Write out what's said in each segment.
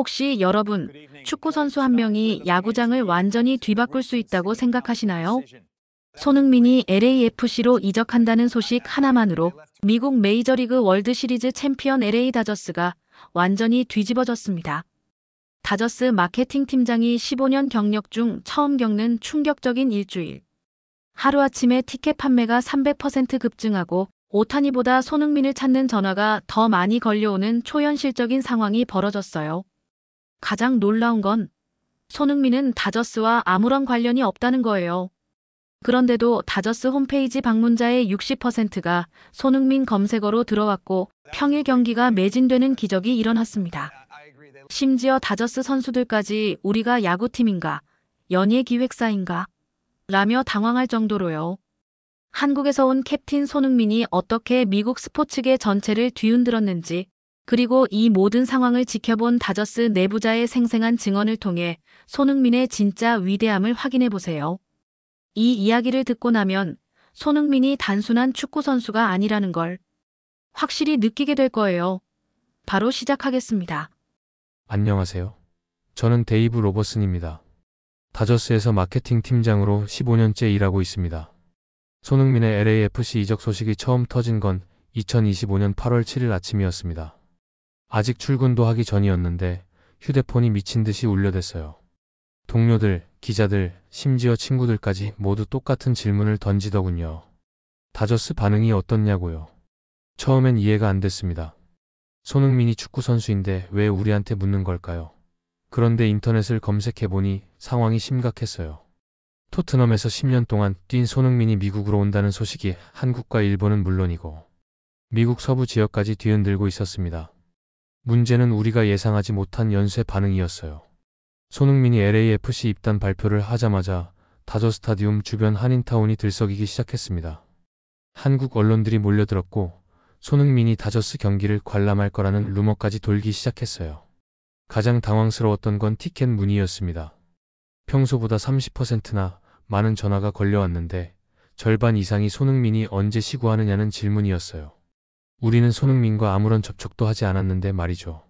혹시 여러분, 축구 선수 한 명이 야구장을 완전히 뒤바꿀 수 있다고 생각하시나요? 손흥민이 LAFC로 이적한다는 소식 하나만으로 미국 메이저리그 월드시리즈 챔피언 LA 다저스가 완전히 뒤집어졌습니다. 다저스 마케팅 팀장이 15년 경력 중 처음 겪는 충격적인 일주일. 하루아침에 티켓 판매가 300% 급증하고 오타니보다 손흥민을 찾는 전화가 더 많이 걸려오는 초현실적인 상황이 벌어졌어요. 가장 놀라운 건 손흥민은 다저스와 아무런 관련이 없다는 거예요. 그런데도 다저스 홈페이지 방문자의 60%가 손흥민 검색어로 들어왔고 평일 경기가 매진되는 기적이 일어났습니다. 심지어 다저스 선수들까지 우리가 야구팀인가, 연예 기획사인가 라며 당황할 정도로요. 한국에서 온 캡틴 손흥민이 어떻게 미국 스포츠계 전체를 뒤흔들었는지, 그리고 이 모든 상황을 지켜본 다저스 내부자의 생생한 증언을 통해 손흥민의 진짜 위대함을 확인해 보세요. 이 이야기를 듣고 나면 손흥민이 단순한 축구 선수가 아니라는 걸 확실히 느끼게 될 거예요. 바로 시작하겠습니다. 안녕하세요. 저는 데이브 로버슨입니다. 다저스에서 마케팅 팀장으로 15년째 일하고 있습니다. 손흥민의 LAFC 이적 소식이 처음 터진 건 2025년 8월 7일 아침이었습니다. 아직 출근도 하기 전이었는데 휴대폰이 미친 듯이 울려댔어요. 동료들, 기자들, 심지어 친구들까지 모두 똑같은 질문을 던지더군요. 다저스 반응이 어떻냐고요. 처음엔 이해가 안 됐습니다. 손흥민이 축구 선수인데 왜 우리한테 묻는 걸까요? 그런데 인터넷을 검색해보니 상황이 심각했어요. 토트넘에서 10년 동안 뛴 손흥민이 미국으로 온다는 소식이 한국과 일본은 물론이고 미국 서부 지역까지 뒤흔들고 있었습니다. 문제는 우리가 예상하지 못한 연쇄 반응이었어요. 손흥민이 LAFC 입단 발표를 하자마자 다저 스타디움 주변 한인타운이 들썩이기 시작했습니다. 한국 언론들이 몰려들었고 손흥민이 다저스 경기를 관람할 거라는 루머까지 돌기 시작했어요. 가장 당황스러웠던 건 티켓 문의였습니다. 평소보다 30%나 많은 전화가 걸려왔는데 절반 이상이 손흥민이 언제 시구하느냐는 질문이었어요. 우리는 손흥민과 아무런 접촉도 하지 않았는데 말이죠.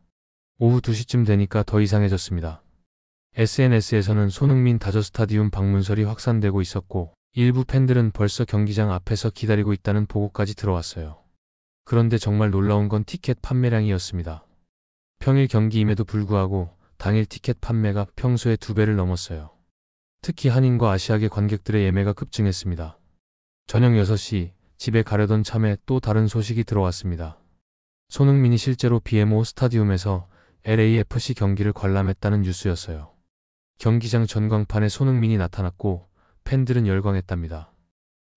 오후 2시쯤 되니까 더 이상해졌습니다. SNS에서는 손흥민 다저 스타디움 방문설이 확산되고 있었고 일부 팬들은 벌써 경기장 앞에서 기다리고 있다는 보고까지 들어왔어요. 그런데 정말 놀라운 건 티켓 판매량이었습니다. 평일 경기임에도 불구하고 당일 티켓 판매가 평소의 2배를 넘었어요. 특히 한인과 아시아계 관객들의 예매가 급증했습니다. 저녁 6시 집에 가려던 참에 또 다른 소식이 들어왔습니다. 손흥민이 실제로 BMO 스타디움에서 LAFC 경기를 관람했다는 뉴스였어요. 경기장 전광판에 손흥민이 나타났고 팬들은 열광했답니다.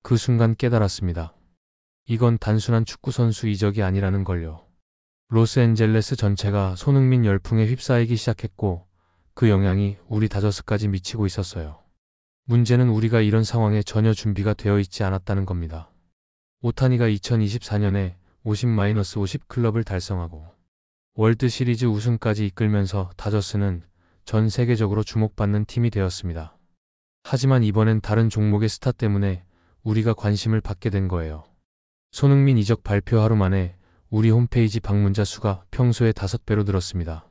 그 순간 깨달았습니다. 이건 단순한 축구 선수 이적이 아니라는 걸요. 로스앤젤레스 전체가 손흥민 열풍에 휩싸이기 시작했고 그 영향이 우리 다저스까지 미치고 있었어요. 문제는 우리가 이런 상황에 전혀 준비가 되어 있지 않았다는 겁니다. 오타니가 2024년에 50-50 클럽을 달성하고 월드 시리즈 우승까지 이끌면서 다저스는 전 세계적으로 주목받는 팀이 되었습니다. 하지만 이번엔 다른 종목의 스타 때문에 우리가 관심을 받게 된 거예요. 손흥민 이적 발표 하루 만에 우리 홈페이지 방문자 수가 평소의 5배로 늘었습니다.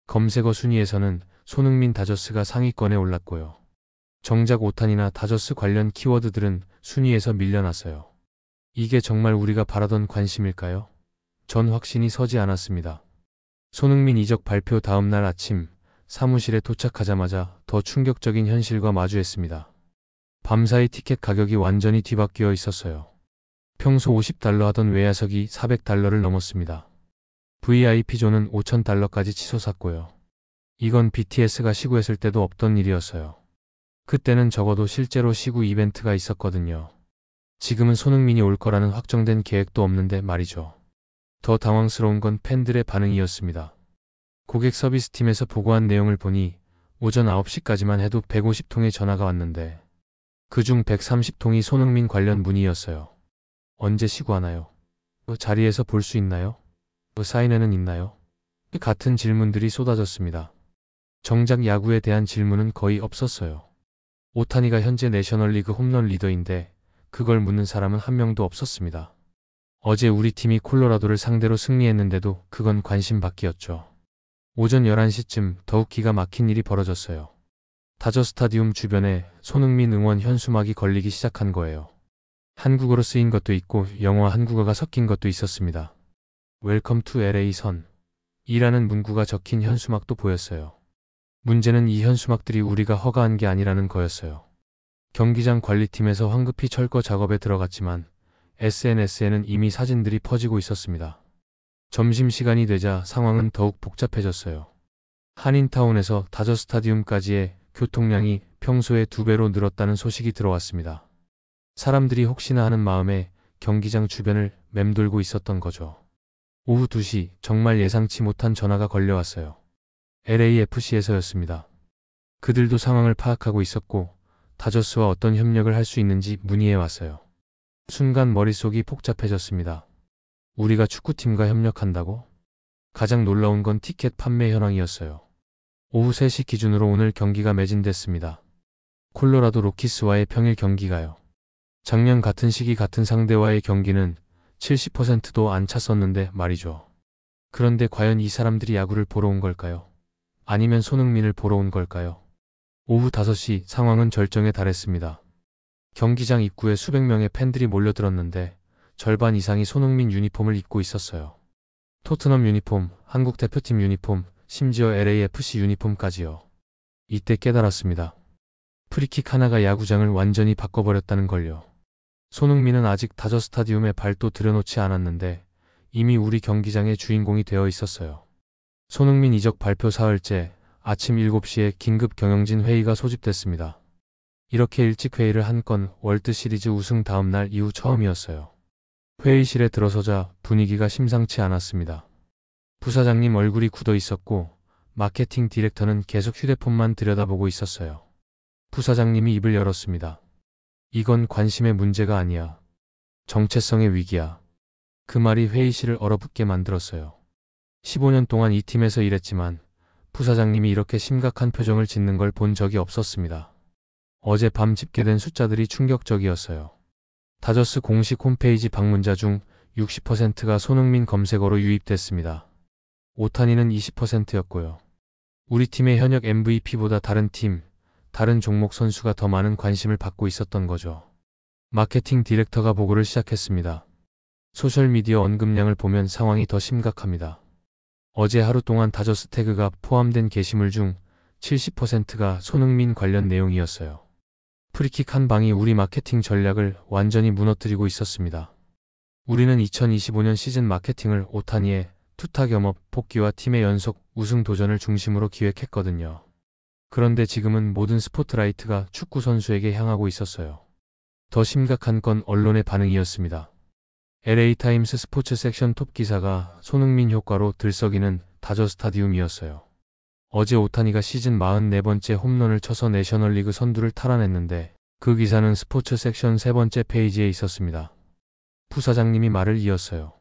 검색어 순위에서는 손흥민 다저스가 상위권에 올랐고요. 정작 오타니나 다저스 관련 키워드들은 순위에서 밀려났어요. 이게 정말 우리가 바라던 관심일까요? 전 확신이 서지 않았습니다. 손흥민 이적 발표 다음 날 아침 사무실에 도착하자마자 더 충격적인 현실과 마주했습니다. 밤사이 티켓 가격이 완전히 뒤바뀌어 있었어요. 평소 $50 하던 외야석이 $400를 넘었습니다. VIP존은 $5,000까지 치솟았고요. 이건 BTS가 시구했을 때도 없던 일이었어요. 그때는 적어도 실제로 시구 이벤트가 있었거든요. 지금은 손흥민이 올 거라는 확정된 계획도 없는데 말이죠. 더 당황스러운 건 팬들의 반응이었습니다. 고객 서비스팀에서 보고한 내용을 보니 오전 9시까지만 해도 150통의 전화가 왔는데 그중 130통이 손흥민 관련 문의였어요. 언제 시구하나요? 자리에서 볼 수 있나요? 사인회는 있나요? 같은 질문들이 쏟아졌습니다. 정작 야구에 대한 질문은 거의 없었어요. 오타니가 현재 내셔널리그 홈런 리더인데 그걸 묻는 사람은 한 명도 없었습니다. 어제 우리 팀이 콜로라도를 상대로 승리했는데도 그건 관심 밖이었죠. 오전 11시쯤 더욱 기가 막힌 일이 벌어졌어요. 다저 스타디움 주변에 손흥민 응원 현수막이 걸리기 시작한 거예요. 한국어로 쓰인 것도 있고 영어와 한국어가 섞인 것도 있었습니다. 웰컴 투 LA 선 이라는 문구가 적힌 현수막도 보였어요. 문제는 이 현수막들이 우리가 허가한 게 아니라는 거였어요. 경기장 관리팀에서 황급히 철거 작업에 들어갔지만 SNS에는 이미 사진들이 퍼지고 있었습니다. 점심시간이 되자 상황은 더욱 복잡해졌어요. 한인타운에서 다저 스타디움까지의 교통량이 평소의 2배로 늘었다는 소식이 들어왔습니다. 사람들이 혹시나 하는 마음에 경기장 주변을 맴돌고 있었던 거죠. 오후 2시 정말 예상치 못한 전화가 걸려왔어요. LAFC에서였습니다. 그들도 상황을 파악하고 있었고 다저스와 어떤 협력을 할 수 있는지 문의해 왔어요. 순간 머릿속이 복잡해졌습니다. 우리가 축구팀과 협력한다고? 가장 놀라운 건 티켓 판매 현황이었어요. 오후 3시 기준으로 오늘 경기가 매진됐습니다. 콜로라도 로키스와의 평일 경기가요. 작년 같은 시기 같은 상대와의 경기는 70%도 안 찼었는데 말이죠. 그런데 과연 이 사람들이 야구를 보러 온 걸까요? 아니면 손흥민을 보러 온 걸까요? 오후 5시 상황은 절정에 달했습니다. 경기장 입구에 수백 명의 팬들이 몰려들었는데 절반 이상이 손흥민 유니폼을 입고 있었어요. 토트넘 유니폼, 한국 대표팀 유니폼, 심지어 LAFC 유니폼까지요. 이때 깨달았습니다. 프리킥 하나가 야구장을 완전히 바꿔버렸다는 걸요. 손흥민은 아직 다저 스타디움에 발도 들여놓지 않았는데 이미 우리 경기장의 주인공이 되어 있었어요. 손흥민 이적 발표 사흘째 아침 7시에 긴급 경영진 회의가 소집됐습니다. 이렇게 일찍 회의를 한 건 월드 시리즈 우승 다음 날 이후 처음이었어요. 회의실에 들어서자 분위기가 심상치 않았습니다. 부사장님 얼굴이 굳어 있었고 마케팅 디렉터는 계속 휴대폰만 들여다보고 있었어요. 부사장님이 입을 열었습니다. 이건 관심의 문제가 아니야. 정체성의 위기야. 그 말이 회의실을 얼어붙게 만들었어요. 15년 동안 이 팀에서 일했지만 부사장님이 이렇게 심각한 표정을 짓는 걸 본 적이 없었습니다. 어제 밤 집계된 숫자들이 충격적이었어요. 다저스 공식 홈페이지 방문자 중 60%가 손흥민 검색어로 유입됐습니다. 오타니는 20%였고요. 우리 팀의 현역 MVP보다 다른 팀, 다른 종목 선수가 더 많은 관심을 받고 있었던 거죠. 마케팅 디렉터가 보고를 시작했습니다. 소셜미디어 언급량을 보면 상황이 더 심각합니다. 어제 하루 동안 다저스 태그가 포함된 게시물 중 70%가 손흥민 관련 내용이었어요. 프리킥 한 방이 우리 마케팅 전략을 완전히 무너뜨리고 있었습니다. 우리는 2025년 시즌 마케팅을 오타니의 투타 겸업 복귀와 팀의 연속 우승 도전을 중심으로 기획했거든요. 그런데 지금은 모든 스포트라이트가 축구 선수에게 향하고 있었어요. 더 심각한 건 언론의 반응이었습니다. LA타임스 스포츠 섹션 톱 기사가 손흥민 효과로 들썩이는 다저 스타디움이었어요. 어제 오타니가 시즌 44번째 홈런을 쳐서 내셔널리그 선두를 탈환했는데 그 기사는 스포츠 섹션 3번째 페이지에 있었습니다. 부사장님이 말을 이었어요.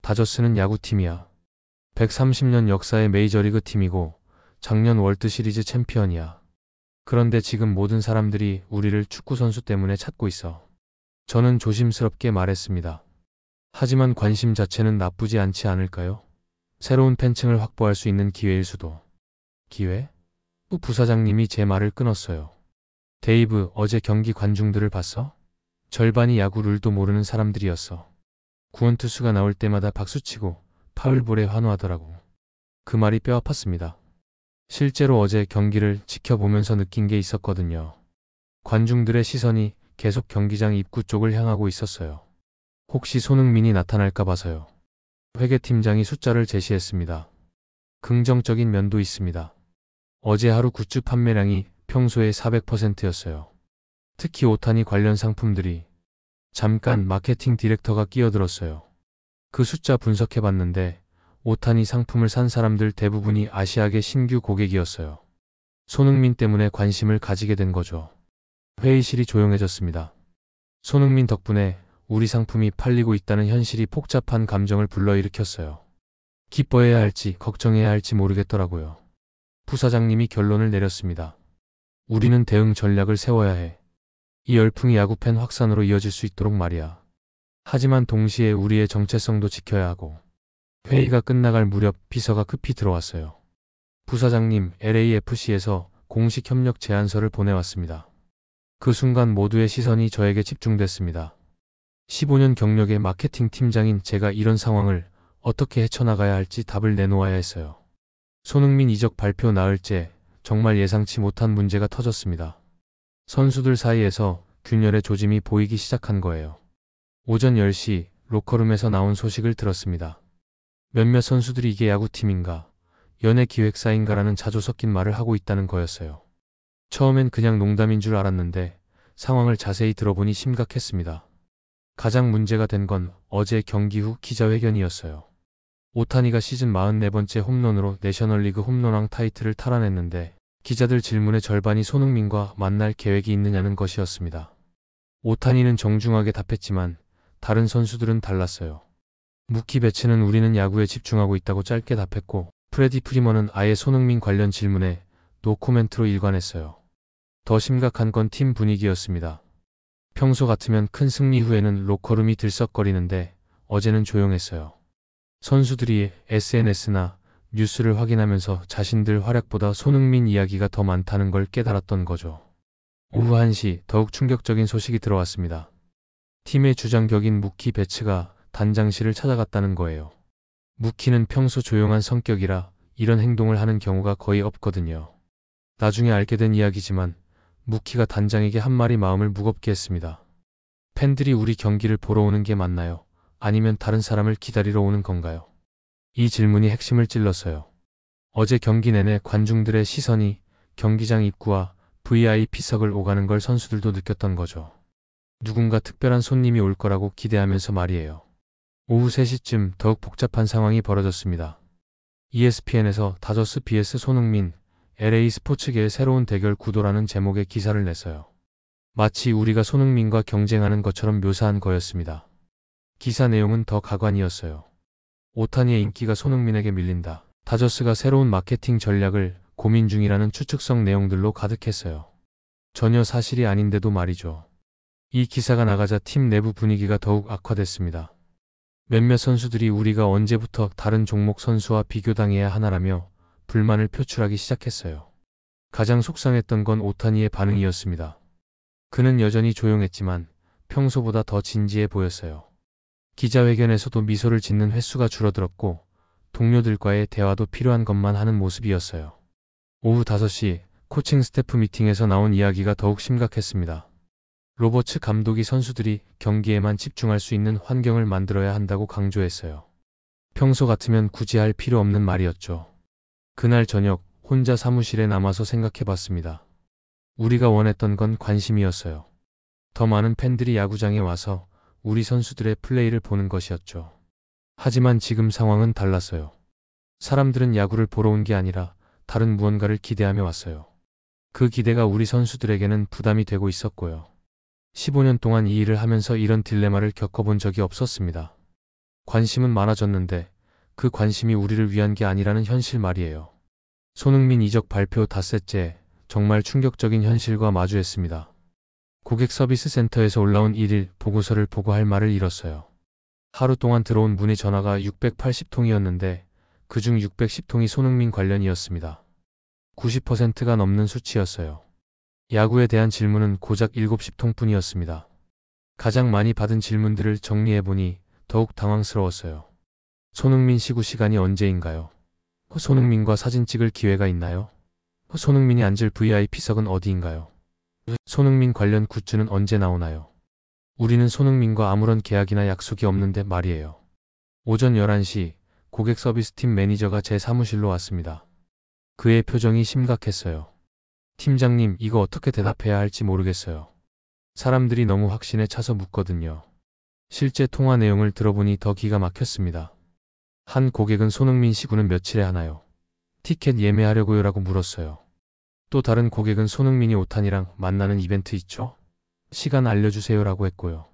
다저스는 야구팀이야. 130년 역사의 메이저리그 팀이고 작년 월드시리즈 챔피언이야. 그런데 지금 모든 사람들이 우리를 축구선수 때문에 찾고 있어. 저는 조심스럽게 말했습니다. 하지만 관심 자체는 나쁘지 않지 않을까요? 새로운 팬층을 확보할 수 있는 기회일 수도. 기회? 부사장님이 제 말을 끊었어요. 데이브, 어제 경기 관중들을 봤어? 절반이 야구 룰도 모르는 사람들이었어. 구원투수가 나올 때마다 박수치고 파울볼에 환호하더라고. 그 말이 뼈 아팠습니다. 실제로 어제 경기를 지켜보면서 느낀 게 있었거든요. 관중들의 시선이 계속 경기장 입구 쪽을 향하고 있었어요. 혹시 손흥민이 나타날까 봐서요. 회계팀장이 숫자를 제시했습니다. 긍정적인 면도 있습니다. 어제 하루 굿즈 판매량이 평소의 400%였어요. 특히 오타니 관련 상품들이. 잠깐 마케팅 디렉터가 끼어들었어요. 그 숫자 분석해봤는데 오타니 상품을 산 사람들 대부분이 아시아계 신규 고객이었어요. 손흥민 때문에 관심을 가지게 된 거죠. 회의실이 조용해졌습니다. 손흥민 덕분에 우리 상품이 팔리고 있다는 현실이 복잡한 감정을 불러일으켰어요. 기뻐해야 할지 걱정해야 할지 모르겠더라고요. 부사장님이 결론을 내렸습니다. 우리는 대응 전략을 세워야 해. 이 열풍이 야구팬 확산으로 이어질 수 있도록 말이야. 하지만 동시에 우리의 정체성도 지켜야 하고. 회의가 끝나갈 무렵 비서가 급히 들어왔어요. 부사장님, LAFC에서 공식 협력 제안서를 보내왔습니다. 그 순간 모두의 시선이 저에게 집중됐습니다. 15년 경력의 마케팅 팀장인 제가 이런 상황을 어떻게 헤쳐나가야 할지 답을 내놓아야 했어요. 손흥민 이적 발표 나흘째 정말 예상치 못한 문제가 터졌습니다. 선수들 사이에서 균열의 조짐이 보이기 시작한 거예요. 오전 10시 로커룸에서 나온 소식을 들었습니다. 몇몇 선수들이 이게 야구팀인가, 연예기획사인가라는 자조 섞인 말을 하고 있다는 거였어요. 처음엔 그냥 농담인 줄 알았는데 상황을 자세히 들어보니 심각했습니다. 가장 문제가 된 건 어제 경기 후 기자회견이었어요. 오타니가 시즌 44번째 홈런으로 내셔널리그 홈런왕 타이틀을 탈환했는데 기자들 질문의 절반이 손흥민과 만날 계획이 있느냐는 것이었습니다. 오타니는 정중하게 답했지만 다른 선수들은 달랐어요. 무키 배츠는 우리는 야구에 집중하고 있다고 짧게 답했고, 프레디 프리먼은 아예 손흥민 관련 질문에 노코멘트로 일관했어요. 더 심각한 건 팀 분위기였습니다. 평소 같으면 큰 승리 후에는 로커룸이 들썩거리는데 어제는 조용했어요. 선수들이 SNS나 뉴스를 확인하면서 자신들 활약보다 손흥민 이야기가 더 많다는 걸 깨달았던 거죠. 오후 1시 더욱 충격적인 소식이 들어왔습니다. 팀의 주장격인 무키 배츠가 단장실을 찾아갔다는 거예요. 무키는 평소 조용한 성격이라 이런 행동을 하는 경우가 거의 없거든요. 나중에 알게 된 이야기지만 무키가 단장에게 한 말이 마음을 무겁게 했습니다. 팬들이 우리 경기를 보러 오는 게 맞나요? 아니면 다른 사람을 기다리러 오는 건가요? 이 질문이 핵심을 찔렀어요. 어제 경기 내내 관중들의 시선이 경기장 입구와 VIP석을 오가는 걸 선수들도 느꼈던 거죠. 누군가 특별한 손님이 올 거라고 기대하면서 말이에요. 오후 3시쯤 더욱 복잡한 상황이 벌어졌습니다. ESPN에서 다저스 vs 손흥민, LA 스포츠계의 새로운 대결 구도라는 제목의 기사를 냈어요. 마치 우리가 손흥민과 경쟁하는 것처럼 묘사한 거였습니다. 기사 내용은 더 가관이었어요. 오타니의 인기가 손흥민에게 밀린다. 다저스가 새로운 마케팅 전략을 고민 중이라는 추측성 내용들로 가득했어요. 전혀 사실이 아닌데도 말이죠. 이 기사가 나가자 팀 내부 분위기가 더욱 악화됐습니다. 몇몇 선수들이 우리가 언제부터 다른 종목 선수와 비교당해야 하나라며 불만을 표출하기 시작했어요. 가장 속상했던 건 오타니의 반응이었습니다. 그는 여전히 조용했지만 평소보다 더 진지해 보였어요. 기자회견에서도 미소를 짓는 횟수가 줄어들었고 동료들과의 대화도 필요한 것만 하는 모습이었어요. 오후 5시 코칭 스태프 미팅에서 나온 이야기가 더욱 심각했습니다. 로버츠 감독이 선수들이 경기에만 집중할 수 있는 환경을 만들어야 한다고 강조했어요. 평소 같으면 굳이 할 필요 없는 말이었죠. 그날 저녁 혼자 사무실에 남아서 생각해봤습니다. 우리가 원했던 건 관심이었어요. 더 많은 팬들이 야구장에 와서 우리 선수들의 플레이를 보는 것이었죠. 하지만 지금 상황은 달랐어요. 사람들은 야구를 보러 온 게 아니라 다른 무언가를 기대하며 왔어요. 그 기대가 우리 선수들에게는 부담이 되고 있었고요. 15년 동안 이 일을 하면서 이런 딜레마를 겪어본 적이 없었습니다. 관심은 많아졌는데 그 관심이 우리를 위한 게 아니라는 현실 말이에요. 손흥민 이적 발표 닷새째 정말 충격적인 현실과 마주했습니다. 고객 서비스 센터에서 올라온 1일 보고서를 보고 할 말을 잃었어요. 하루 동안 들어온 문의 전화가 680통이었는데 그중 610통이 손흥민 관련이었습니다. 90%가 넘는 수치였어요. 야구에 대한 질문은 고작 7-10통뿐이었습니다. 가장 많이 받은 질문들을 정리해보니 더욱 당황스러웠어요. 손흥민 시구 시간이 언제인가요? 손흥민과 사진 찍을 기회가 있나요? 손흥민이 앉을 VIP석은 어디인가요? 손흥민 관련 굿즈는 언제 나오나요? 우리는 손흥민과 아무런 계약이나 약속이 없는데 말이에요. 오전 11시 고객 서비스팀 매니저가 제 사무실로 왔습니다. 그의 표정이 심각했어요. 팀장님, 이거 어떻게 대답해야 할지 모르겠어요. 사람들이 너무 확신에 차서 묻거든요. 실제 통화 내용을 들어보니 더 기가 막혔습니다. 한 고객은 손흥민 시구는 며칠에 하나요? 티켓 예매하려고요? 라고 물었어요. 또 다른 고객은 손흥민이 오타니랑 만나는 이벤트 있죠? 시간 알려주세요 라고 했고요.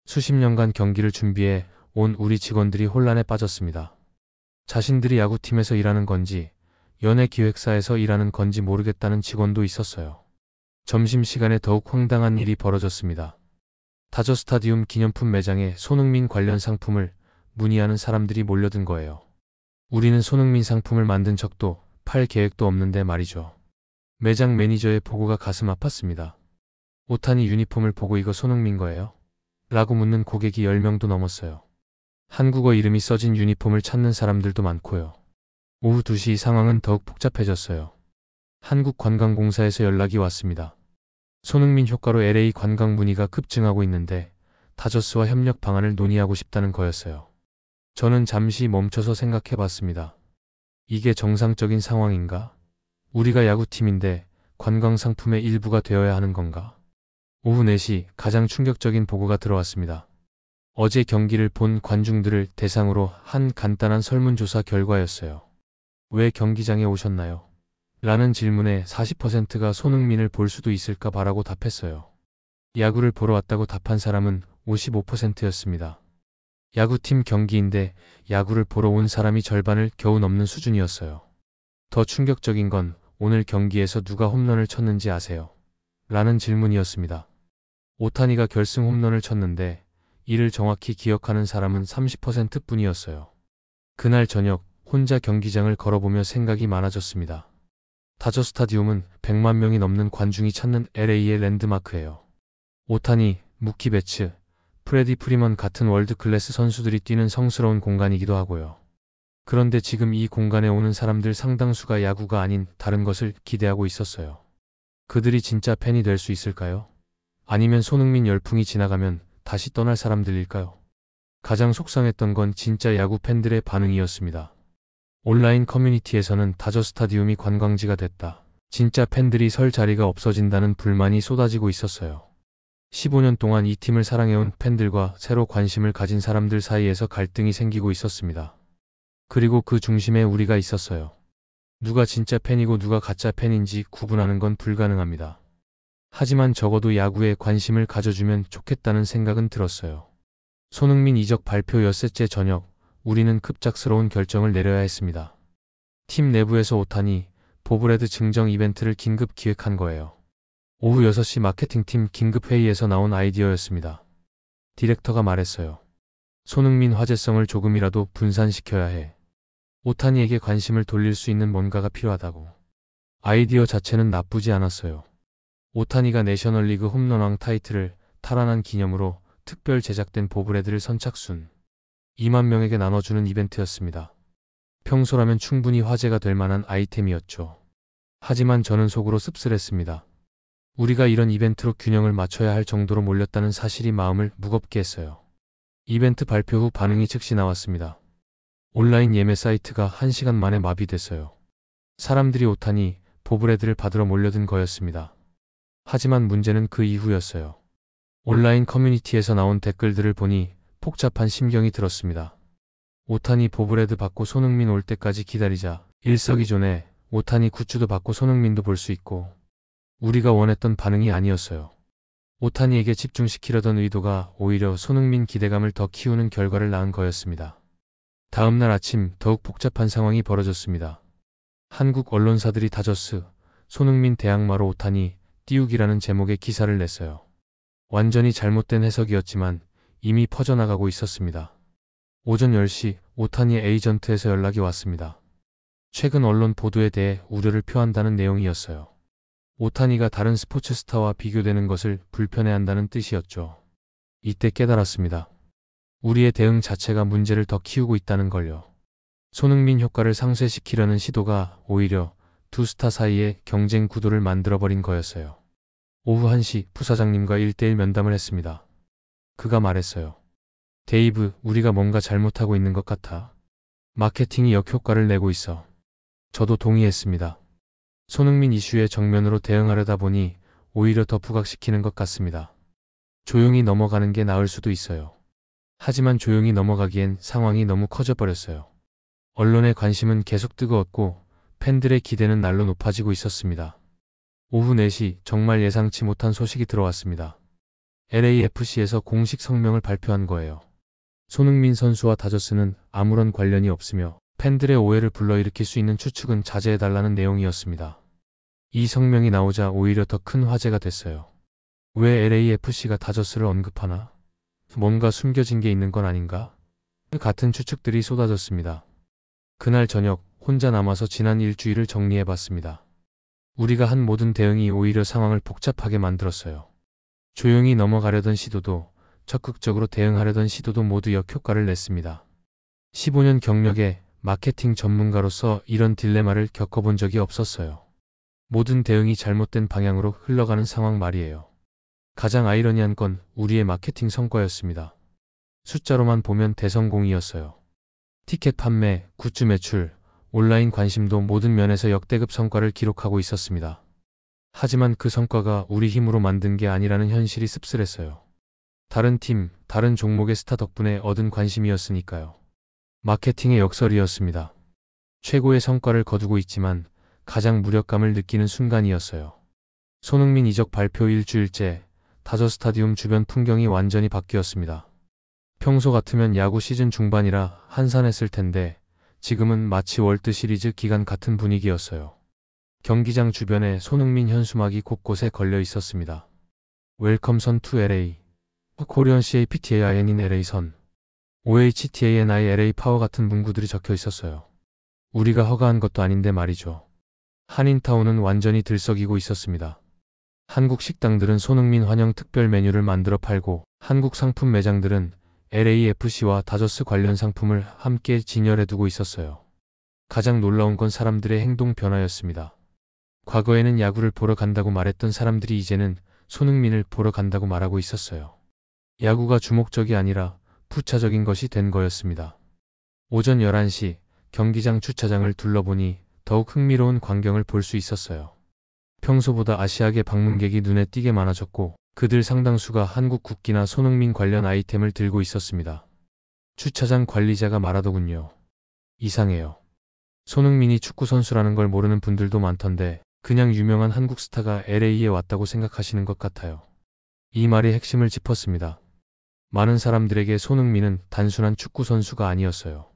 수십 년간 경기를 준비해 온 우리 직원들이 혼란에 빠졌습니다. 자신들이 야구팀에서 일하는 건지 연예기획사에서 일하는 건지 모르겠다는 직원도 있었어요. 점심시간에 더욱 황당한 일이 벌어졌습니다. 다저 스타디움 기념품 매장에 손흥민 관련 상품을 문의하는 사람들이 몰려든 거예요. 우리는 손흥민 상품을 만든 적도 팔 계획도 없는데 말이죠. 매장 매니저의 보고가 가슴 아팠습니다. 오타니 유니폼을 보고 이거 손흥민 거예요? 라고 묻는 고객이 10명도 넘었어요. 한국어 이름이 써진 유니폼을 찾는 사람들도 많고요. 오후 2시 상황은 더욱 복잡해졌어요. 한국관광공사에서 연락이 왔습니다. 손흥민 효과로 LA 관광 문의가 급증하고 있는데 다저스와 협력 방안을 논의하고 싶다는 거였어요. 저는 잠시 멈춰서 생각해 봤습니다. 이게 정상적인 상황인가? 우리가 야구팀인데 관광 상품의 일부가 되어야 하는 건가? 오후 4시 가장 충격적인 보고가 들어왔습니다. 어제 경기를 본 관중들을 대상으로 한 간단한 설문조사 결과였어요. 왜 경기장에 오셨나요? 라는 질문에 40%가 손흥민을 볼 수도 있을까 봐라고 답했어요. 야구를 보러 왔다고 답한 사람은 55%였습니다. 야구팀 경기인데 야구를 보러 온 사람이 절반을 겨우 넘는 수준이었어요. 더 충격적인 건 오늘 경기에서 누가 홈런을 쳤는지 아세요? 라는 질문이었습니다. 오타니가 결승 홈런을 쳤는데 이를 정확히 기억하는 사람은 30%뿐이었어요. 그날 저녁 혼자 경기장을 걸어보며 생각이 많아졌습니다. 다저 스타디움은 100만 명이 넘는 관중이 찾는 LA의 랜드마크예요. 오타니, 무키 베츠, 프레디 프리먼 같은 월드클래스 선수들이 뛰는 성스러운 공간이기도 하고요. 그런데 지금 이 공간에 오는 사람들 상당수가 야구가 아닌 다른 것을 기대하고 있었어요. 그들이 진짜 팬이 될 수 있을까요? 아니면 손흥민 열풍이 지나가면 다시 떠날 사람들일까요? 가장 속상했던 건 진짜 야구 팬들의 반응이었습니다. 온라인 커뮤니티에서는 다저 스타디움이 관광지가 됐다. 진짜 팬들이 설 자리가 없어진다는 불만이 쏟아지고 있었어요. 15년 동안 이 팀을 사랑해온 팬들과 새로 관심을 가진 사람들 사이에서 갈등이 생기고 있었습니다. 그리고 그 중심에 우리가 있었어요. 누가 진짜 팬이고 누가 가짜 팬인지 구분하는 건 불가능합니다. 하지만 적어도 야구에 관심을 가져주면 좋겠다는 생각은 들었어요. 손흥민 이적 발표 엿새째 저녁, 우리는 급작스러운 결정을 내려야 했습니다. 팀 내부에서 오타니, 보브레드 증정 이벤트를 긴급 기획한 거예요. 오후 6시 마케팅팀 긴급회의에서 나온 아이디어였습니다. 디렉터가 말했어요. 손흥민 화제성을 조금이라도 분산시켜야 해. 오타니에게 관심을 돌릴 수 있는 뭔가가 필요하다고. 아이디어 자체는 나쁘지 않았어요. 오타니가 내셔널리그 홈런왕 타이틀을 탈환한 기념으로 특별 제작된 보브레드를 선착순 2만 명에게 나눠주는 이벤트였습니다. 평소라면 충분히 화제가 될 만한 아이템이었죠. 하지만 저는 속으로 씁쓸했습니다. 우리가 이런 이벤트로 균형을 맞춰야 할 정도로 몰렸다는 사실이 마음을 무겁게 했어요. 이벤트 발표 후 반응이 즉시 나왔습니다. 온라인 예매 사이트가 1시간 만에 마비됐어요. 사람들이 오타니, 보브레드를 받으러 몰려든 거였습니다. 하지만 문제는 그 이후였어요. 온라인 커뮤니티에서 나온 댓글들을 보니 복잡한 심경이 들었습니다. 오타니 보브레드 받고 손흥민 올 때까지 기다리자. 일석이조네. 오타니 굿즈도 받고 손흥민도 볼 수 있고. 우리가 원했던 반응이 아니었어요. 오타니에게 집중시키려던 의도가 오히려 손흥민 기대감을 더 키우는 결과를 낳은 거였습니다. 다음 날 아침 더욱 복잡한 상황이 벌어졌습니다. 한국 언론사들이 다저스, 손흥민 대항마로 오타니, 띄우기라는 제목의 기사를 냈어요. 완전히 잘못된 해석이었지만 이미 퍼져나가고 있었습니다. 오전 10시 오타니의 에이전트에서 연락이 왔습니다. 최근 언론 보도에 대해 우려를 표한다는 내용이었어요. 오타니가 다른 스포츠 스타와 비교되는 것을 불편해한다는 뜻이었죠. 이때 깨달았습니다. 우리의 대응 자체가 문제를 더 키우고 있다는 걸요. 손흥민 효과를 상쇄시키려는 시도가 오히려 두 스타 사이의 경쟁 구도를 만들어버린 거였어요. 오후 1시 부사장님과 1대1 면담을 했습니다. 그가 말했어요. 데이브, 우리가 뭔가 잘못하고 있는 것 같아. 마케팅이 역효과를 내고 있어. 저도 동의했습니다. 손흥민 이슈에 정면으로 대응하려다 보니 오히려 더 부각시키는 것 같습니다. 조용히 넘어가는 게 나을 수도 있어요. 하지만 조용히 넘어가기엔 상황이 너무 커져버렸어요. 언론의 관심은 계속 뜨거웠고 팬들의 기대는 날로 높아지고 있었습니다. 오후 4시 정말 예상치 못한 소식이 들어왔습니다. LAFC에서 공식 성명을 발표한 거예요. 손흥민 선수와 다저스는 아무런 관련이 없으며 팬들의 오해를 불러일으킬 수 있는 추측은 자제해달라는 내용이었습니다. 이 성명이 나오자 오히려 더 큰 화제가 됐어요. 왜 LAFC가 다저스를 언급하나? 뭔가 숨겨진 게 있는 건 아닌가? 같은 추측들이 쏟아졌습니다. 그날 저녁 혼자 남아서 지난 일주일을 정리해봤습니다. 우리가 한 모든 대응이 오히려 상황을 복잡하게 만들었어요. 조용히 넘어가려던 시도도, 적극적으로 대응하려던 시도도 모두 역효과를 냈습니다. 15년 경력의 마케팅 전문가로서 이런 딜레마를 겪어본 적이 없었어요. 모든 대응이 잘못된 방향으로 흘러가는 상황 말이에요. 가장 아이러니한 건 우리의 마케팅 성과였습니다. 숫자로만 보면 대성공이었어요. 티켓 판매, 굿즈 매출, 온라인 관심도 모든 면에서 역대급 성과를 기록하고 있었습니다. 하지만 그 성과가 우리 힘으로 만든 게 아니라는 현실이 씁쓸했어요. 다른 팀, 다른 종목의 스타 덕분에 얻은 관심이었으니까요. 마케팅의 역설이었습니다. 최고의 성과를 거두고 있지만 가장 무력감을 느끼는 순간이었어요. 손흥민 이적 발표 일주일째, 다저 스타디움 주변 풍경이 완전히 바뀌었습니다. 평소 같으면 야구 시즌 중반이라 한산했을 텐데 지금은 마치 월드 시리즈 기간 같은 분위기였어요. 경기장 주변에 손흥민 현수막이 곳곳에 걸려 있었습니다. 웰컴선 투 LA, 코리언 CAPTAIN인 LA선, OHTANI LA 파워 같은 문구들이 적혀 있었어요. 우리가 허가한 것도 아닌데 말이죠. 한인타운은 완전히 들썩이고 있었습니다. 한국 식당들은 손흥민 환영 특별 메뉴를 만들어 팔고 한국 상품 매장들은 LAFC와 다저스 관련 상품을 함께 진열해두고 있었어요. 가장 놀라운 건 사람들의 행동 변화였습니다. 과거에는 야구를 보러 간다고 말했던 사람들이 이제는 손흥민을 보러 간다고 말하고 있었어요. 야구가 주목적이 아니라 부차적인 것이 된 거였습니다. 오전 11시 경기장 주차장을 둘러보니 더욱 흥미로운 광경을 볼 수 있었어요. 평소보다 아시아계 방문객이 눈에 띄게 많아졌고 그들 상당수가 한국 국기나 손흥민 관련 아이템을 들고 있었습니다. 주차장 관리자가 말하더군요. 이상해요. 손흥민이 축구 선수라는 걸 모르는 분들도 많던데 그냥 유명한 한국 스타가 LA에 왔다고 생각하시는 것 같아요. 이 말이 핵심을 짚었습니다. 많은 사람들에게 손흥민은 단순한 축구 선수가 아니었어요.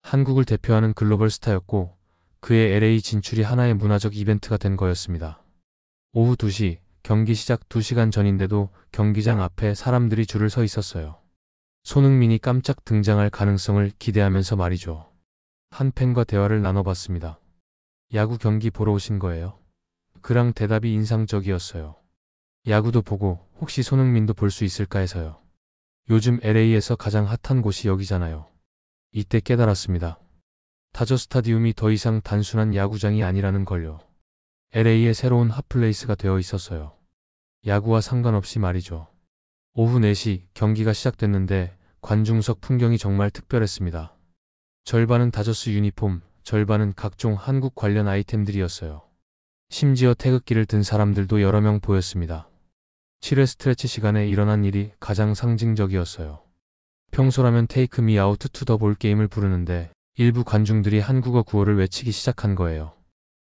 한국을 대표하는 글로벌 스타였고 그의 LA 진출이 하나의 문화적 이벤트가 된 거였습니다. 오후 2시, 경기 시작 2시간 전인데도 경기장 앞에 사람들이 줄을 서 있었어요. 손흥민이 깜짝 등장할 가능성을 기대하면서 말이죠. 한 팬과 대화를 나눠봤습니다. 야구 경기 보러 오신 거예요? 그랑 대답이 인상적이었어요. 야구도 보고 혹시 손흥민도 볼 수 있을까 해서요. 요즘 LA에서 가장 핫한 곳이 여기잖아요. 이때 깨달았습니다. 다저 스타디움이 더 이상 단순한 야구장이 아니라는 걸요. LA의 새로운 핫플레이스가 되어 있었어요. 야구와 상관없이 말이죠. 오후 4시 경기가 시작됐는데 관중석 풍경이 정말 특별했습니다. 절반은 다저스 유니폼, 절반은 각종 한국 관련 아이템들이었어요. 심지어 태극기를 든 사람들도 여러 명 보였습니다. 7회 스트레치 시간에 일어난 일이 가장 상징적이었어요. 평소라면 테이크 미 아웃 투 더 볼 게임을 부르는데 일부 관중들이 한국어 구호를 외치기 시작한 거예요.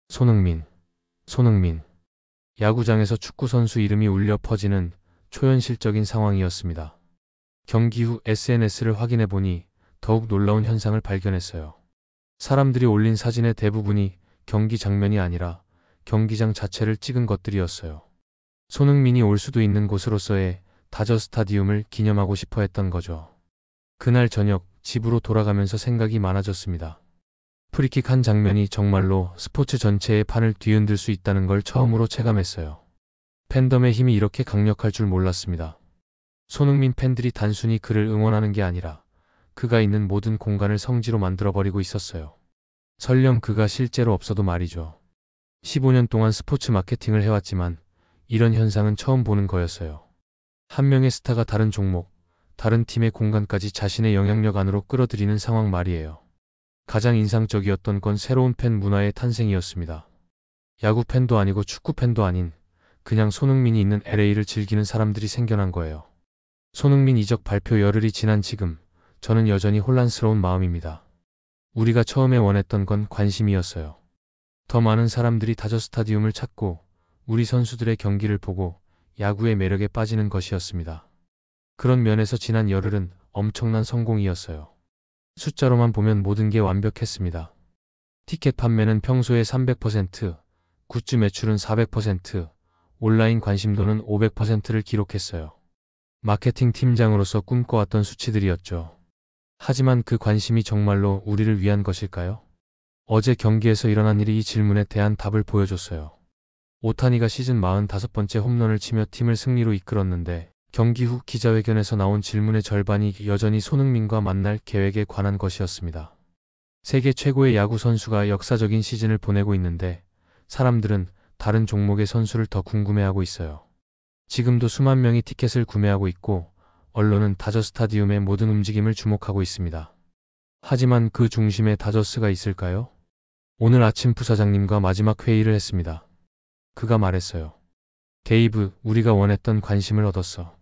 손흥민, 손흥민. 야구장에서 축구선수 이름이 울려 퍼지는 초현실적인 상황이었습니다. 경기 후 SNS를 확인해 보니 더욱 놀라운 현상을 발견했어요. 사람들이 올린 사진의 대부분이 경기 장면이 아니라 경기장 자체를 찍은 것들이었어요. 손흥민이 올 수도 있는 곳으로서의 다저 스타디움을 기념하고 싶어 했던 거죠. 그날 저녁 집으로 돌아가면서 생각이 많아졌습니다. 프리킥 한 장면이 정말로 스포츠 전체의 판을 뒤흔들 수 있다는 걸 처음으로 체감했어요. 팬덤의 힘이 이렇게 강력할 줄 몰랐습니다. 손흥민 팬들이 단순히 그를 응원하는 게 아니라 그가 있는 모든 공간을 성지로 만들어버리고 있었어요. 설령 그가 실제로 없어도 말이죠. 15년 동안 스포츠 마케팅을 해왔지만 이런 현상은 처음 보는 거였어요. 한 명의 스타가 다른 종목, 다른 팀의 공간까지 자신의 영향력 안으로 끌어들이는 상황 말이에요. 가장 인상적이었던 건 새로운 팬 문화의 탄생이었습니다. 야구 팬도 아니고 축구 팬도 아닌 그냥 손흥민이 있는 LA를 즐기는 사람들이 생겨난 거예요. 손흥민 이적 발표 열흘이 지난 지금 저는 여전히 혼란스러운 마음입니다. 우리가 처음에 원했던 건 관심이었어요. 더 많은 사람들이 다저 스타디움을 찾고 우리 선수들의 경기를 보고 야구의 매력에 빠지는 것이었습니다. 그런 면에서 지난 열흘은 엄청난 성공이었어요. 숫자로만 보면 모든 게 완벽했습니다. 티켓 판매는 평소의 300%, 굿즈 매출은 400%, 온라인 관심도는 500%를 기록했어요. 마케팅 팀장으로서 꿈꿔왔던 수치들이었죠. 하지만 그 관심이 정말로 우리를 위한 것일까요? 어제 경기에서 일어난 일이 이 질문에 대한 답을 보여줬어요. 오타니가 시즌 45번째 홈런을 치며 팀을 승리로 이끌었는데 경기 후 기자회견에서 나온 질문의 절반이 여전히 손흥민과 만날 계획에 관한 것이었습니다. 세계 최고의 야구 선수가 역사적인 시즌을 보내고 있는데 사람들은 다른 종목의 선수를 더 궁금해하고 있어요. 지금도 수만 명이 티켓을 구매하고 있고 언론은 다저 스타디움의 모든 움직임을 주목하고 있습니다. 하지만 그 중심에 다저스가 있을까요? 오늘 아침 부사장님과 마지막 회의를 했습니다. 그가 말했어요. 데이브, 우리가 원했던 관심을 얻었어.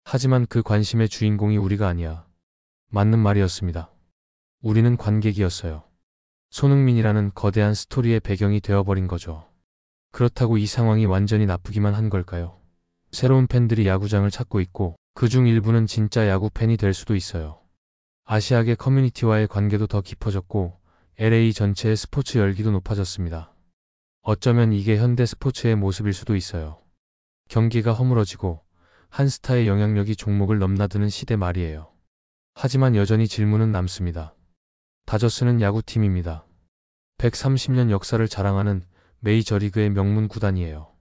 하지만 그 관심의 주인공이 우리가 아니야. 맞는 말이었습니다. 우리는 관객이었어요. 손흥민이라는 거대한 스토리의 배경이 되어버린 거죠. 그렇다고 이 상황이 완전히 나쁘기만 한 걸까요? 새로운 팬들이 야구장을 찾고 있고 그중 일부는 진짜 야구 팬이 될 수도 있어요. 아시아계 커뮤니티와의 관계도 더 깊어졌고 LA 전체의 스포츠 열기도 높아졌습니다. 어쩌면 이게 현대 스포츠의 모습일 수도 있어요. 경기가 허물어지고 한 스타의 영향력이 종목을 넘나드는 시대 말이에요. 하지만 여전히 질문은 남습니다. 다저스는 야구팀입니다. 130년 역사를 자랑하는 메이저리그의 명문 구단이에요.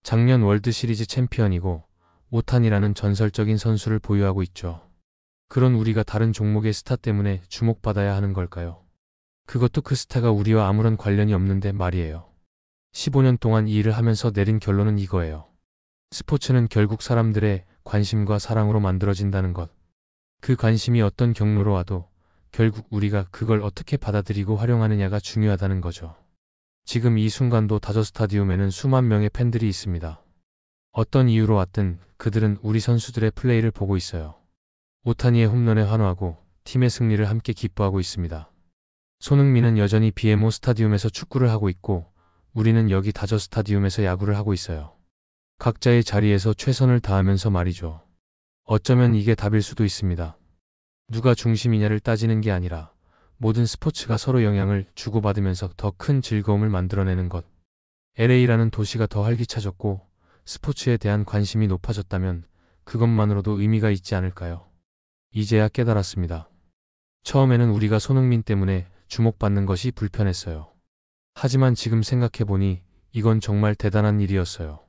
작년 월드시리즈 챔피언이고 오탄이라는 전설적인 선수를 보유하고 있죠. 그런 우리가 다른 종목의 스타 때문에 주목받아야 하는 걸까요? 그것도 그 스타가 우리와 아무런 관련이 없는데 말이에요. 15년 동안 이 일을 하면서 내린 결론은 이거예요. 스포츠는 결국 사람들의 관심과 사랑으로 만들어진다는 것. 그 관심이 어떤 경로로 와도 결국 우리가 그걸 어떻게 받아들이고 활용하느냐가 중요하다는 거죠. 지금 이 순간도 다저 스타디움에는 수만 명의 팬들이 있습니다. 어떤 이유로 왔든 그들은 우리 선수들의 플레이를 보고 있어요. 오타니의 홈런에 환호하고 팀의 승리를 함께 기뻐하고 있습니다. 손흥민은 여전히 BMO 스타디움에서 축구를 하고 있고 우리는 여기 다저 스타디움에서 야구를 하고 있어요. 각자의 자리에서 최선을 다하면서 말이죠. 어쩌면 이게 답일 수도 있습니다. 누가 중심이냐를 따지는 게 아니라 모든 스포츠가 서로 영향을 주고받으면서 더 큰 즐거움을 만들어내는 것. LA라는 도시가 더 활기차졌고 스포츠에 대한 관심이 높아졌다면 그것만으로도 의미가 있지 않을까요? 이제야 깨달았습니다. 처음에는 우리가 손흥민 때문에 주목받는 것이 불편했어요. 하지만 지금 생각해보니 이건 정말 대단한 일이었어요.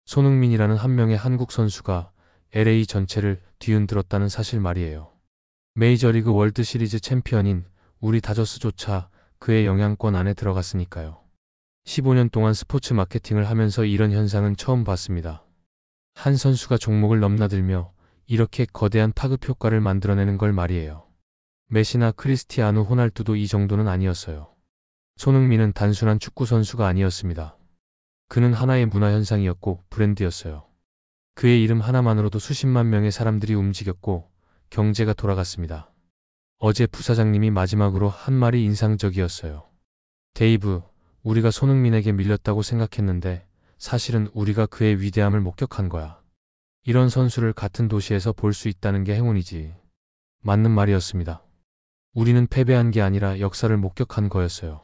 손흥민이라는 한 명의 한국 선수가 LA 전체를 뒤흔들었다는 사실 말이에요. 메이저리그 월드시리즈 챔피언인 우리 다저스조차 그의 영향권 안에 들어갔으니까요. 15년 동안 스포츠 마케팅을 하면서 이런 현상은 처음 봤습니다. 한 선수가 종목을 넘나들며 이렇게 거대한 파급 효과를 만들어내는 걸 말이에요. 메시나 크리스티아누 호날두도 이 정도는 아니었어요. 손흥민은 단순한 축구 선수가 아니었습니다. 그는 하나의 문화 현상이었고 브랜드였어요. 그의 이름 하나만으로도 수십만 명의 사람들이 움직였고 경제가 돌아갔습니다. 어제 부사장님이 마지막으로 한 말이 인상적이었어요. 데이브, 우리가 손흥민에게 밀렸다고 생각했는데 사실은 우리가 그의 위대함을 목격한 거야. 이런 선수를 같은 도시에서 볼 수 있다는 게 행운이지. 맞는 말이었습니다. 우리는 패배한 게 아니라 역사를 목격한 거였어요.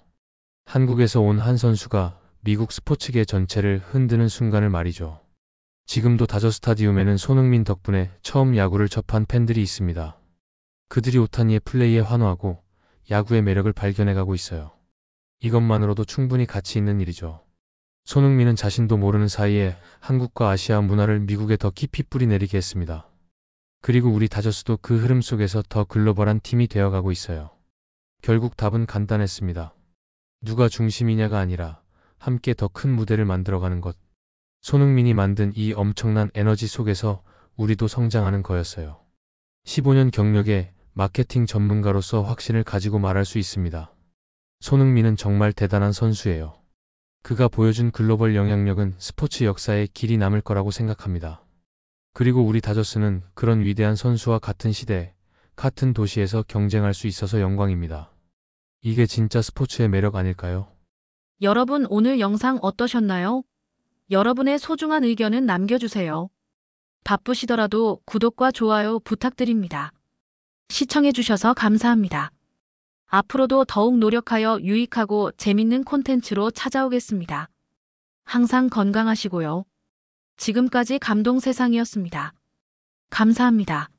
한국에서 온 한 선수가 미국 스포츠계 전체를 흔드는 순간을 말이죠. 지금도 다저 스타디움에는 손흥민 덕분에 처음 야구를 접한 팬들이 있습니다. 그들이 오타니의 플레이에 환호하고 야구의 매력을 발견해가고 있어요. 이것만으로도 충분히 가치 있는 일이죠. 손흥민은 자신도 모르는 사이에 한국과 아시아 문화를 미국에 더 깊이 뿌리내리게 했습니다. 그리고 우리 다저스도 그 흐름 속에서 더 글로벌한 팀이 되어가고 있어요. 결국 답은 간단했습니다. 누가 중심이냐가 아니라 함께 더 큰 무대를 만들어가는 것. 손흥민이 만든 이 엄청난 에너지 속에서 우리도 성장하는 거였어요. 15년 경력의 마케팅 전문가로서 확신을 가지고 말할 수 있습니다. 손흥민은 정말 대단한 선수예요. 그가 보여준 글로벌 영향력은 스포츠 역사에 길이 남을 거라고 생각합니다. 그리고 우리 다저스는 그런 위대한 선수와 같은 시대, 같은 도시에서 경쟁할 수 있어서 영광입니다. 이게 진짜 스포츠의 매력 아닐까요? 여러분 오늘 영상 어떠셨나요? 여러분의 소중한 의견은 남겨주세요. 바쁘시더라도 구독과 좋아요 부탁드립니다. 시청해주셔서 감사합니다. 앞으로도 더욱 노력하여 유익하고 재밌는 콘텐츠로 찾아오겠습니다. 항상 건강하시고요. 지금까지 감동세상이었습니다. 감사합니다.